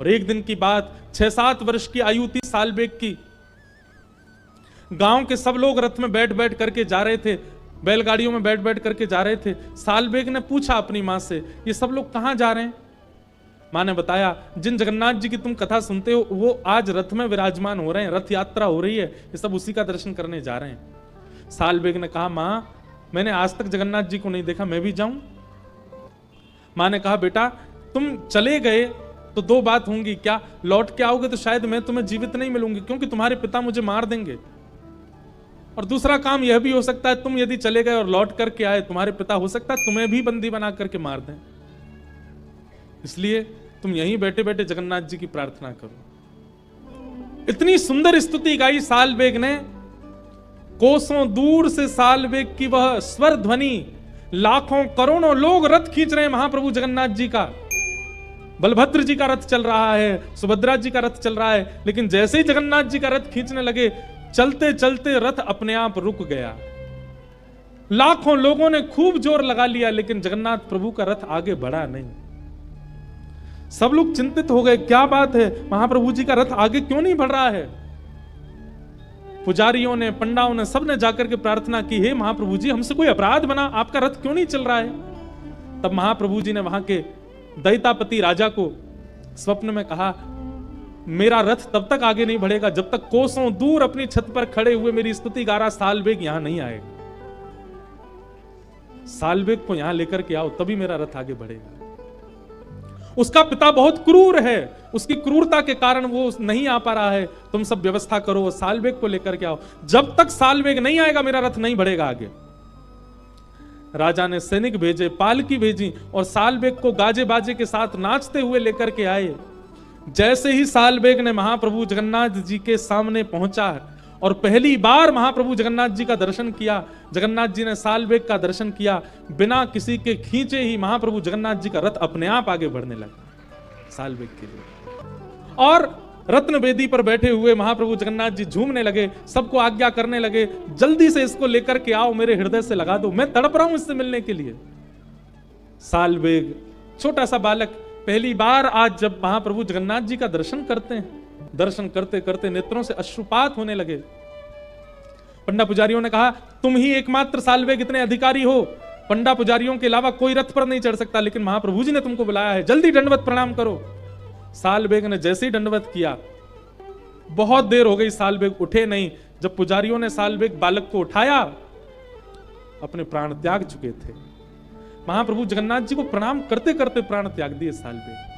और एक दिन की बात, 6-7 वर्ष की आयु थी सालबेग की। गांव के सब लोग रथ में बैठ बैठ करके जा रहे थे, बैलगाड़ियों में बैठ बैठ करके जा रहे थे। सालबेग ने पूछा अपनी मां से, ये सब लोग कहां जा रहे हैं? मां ने बताया, जिन जगन्नाथ जी की तुम कथा सुनते हो वो आज रथ में विराजमान हो रहे हैं, रथ यात्रा हो रही है, ये सब उसी का दर्शन करने जा रहे हैं। सालबेग ने कहा, मां मैंने आज तक जगन्नाथ जी को नहीं देखा, मैं भी जाऊं? मां ने कहा, बेटा तुम चले गए तो 2 बात होंगी, क्या लौट के आओगे तो शायद मैं तुम्हें जीवित नहीं मिलूंगी क्योंकि तुम्हारे पिता मुझे मार देंगे, और दूसरा काम यह भी हो सकता है तुम यदि चले गए और लौट करके आए, तुम्हारे पिता हो सकता है तुम्हें भी बंदी बना करके मार दें, इसलिए तुम यहीं बैठे बैठे जगन्नाथ जी की प्रार्थना करो। इतनी सुंदर स्तुति गाई सालबेग ने, कोसों दूर से सालबेग की वह स्वर ध्वनि, लाखों करोड़ों लोग रथ खींच रहे हैं महाप्रभु जगन्नाथ जी का, बलभद्र जी का रथ चल रहा है, सुभद्रा जी का रथ चल रहा है, लेकिन जैसे ही जगन्नाथ जी का रथ खींचने लगे, चलते चलते रथ अपने आप रुक गया। लाखों लोगों ने खूब जोर लगा लिया, लेकिन जगन्नाथ प्रभु का रथ आगे बढ़ा नहीं। सब लोग चिंतित हो गए, क्या बात है, महाप्रभु जी का रथ आगे क्यों नहीं बढ़ रहा है? पुजारियों ने, पंडाओं ने, सबने जाकर के प्रार्थना की, हे महाप्रभु जी हमसे कोई अपराध बना, आपका रथ क्यों नहीं चल रहा है? तब महाप्रभु जी ने वहां के दैतापति राजा को स्वप्न में कहा, मेरा रथ तब तक आगे नहीं बढ़ेगा जब तक कोसों दूर अपनी छत पर खड़े हुए मेरी स्तुति गा रहा सालबेग यहां नहीं आएगा। सालबेग को यहां लेकर के आओ, तभी मेरा रथ आगे बढ़ेगा। उसका पिता बहुत क्रूर है, उसकी क्रूरता के कारण वो नहीं आ पा रहा है, तुम सब व्यवस्था करो, सालबेग को लेकर के आओ, जब तक सालबेग नहीं आएगा मेरा रथ नहीं बढ़ेगा आगे। राजा ने सैनिक भेजे, पालकी भेजी, और सालबेग को गाजे बाजे के साथ नाचते हुए लेकर के आए। जैसे ही सालबेग ने महाप्रभु जगन्नाथ जी के सामने पहुंचा और पहली बार महाप्रभु जगन्नाथ जी का दर्शन किया, जगन्नाथ जी ने सालबेग का दर्शन किया, बिना किसी के खींचे ही महाप्रभु जगन्नाथ जी का रथ अपने आप आगे बढ़ने लगा सालबेग के लिए। और रत्न वेदी पर बैठे हुए महाप्रभु जगन्नाथ जी झूमने लगे, सबको आज्ञा करने लगे, जल्दी से इसको लेकर के आओ, मेरे हृदय से लगा दो, मैं तड़प रहा हूं इससे मिलने के लिए। सालबेग छोटा सा बालक पहली बार आज जब महाप्रभु जगन्नाथ जी का दर्शन करते हैं, दर्शन करते करते नेत्रों से अश्रुपात होने लगे। पंडा पुजारियों ने कहा, तुम ही एकमात्र सालबेग इतने अधिकारी हो, पंडा पुजारियों के अलावा कोई रथ पर नहीं चढ़ सकता, लेकिन महाप्रभु जी ने तुमको बुलाया है, जल्दी दंडवत प्रणाम करो। सालबेग ने जैसे ही दंडवत किया, बहुत देर हो गई, सालबेग उठे नहीं। जब पुजारियों ने सालबेग बालक को उठाया, अपने प्राण त्याग चुके थे। महाप्रभु जगन्नाथ जी को प्रणाम करते करते प्राण त्याग दिए सालबेग।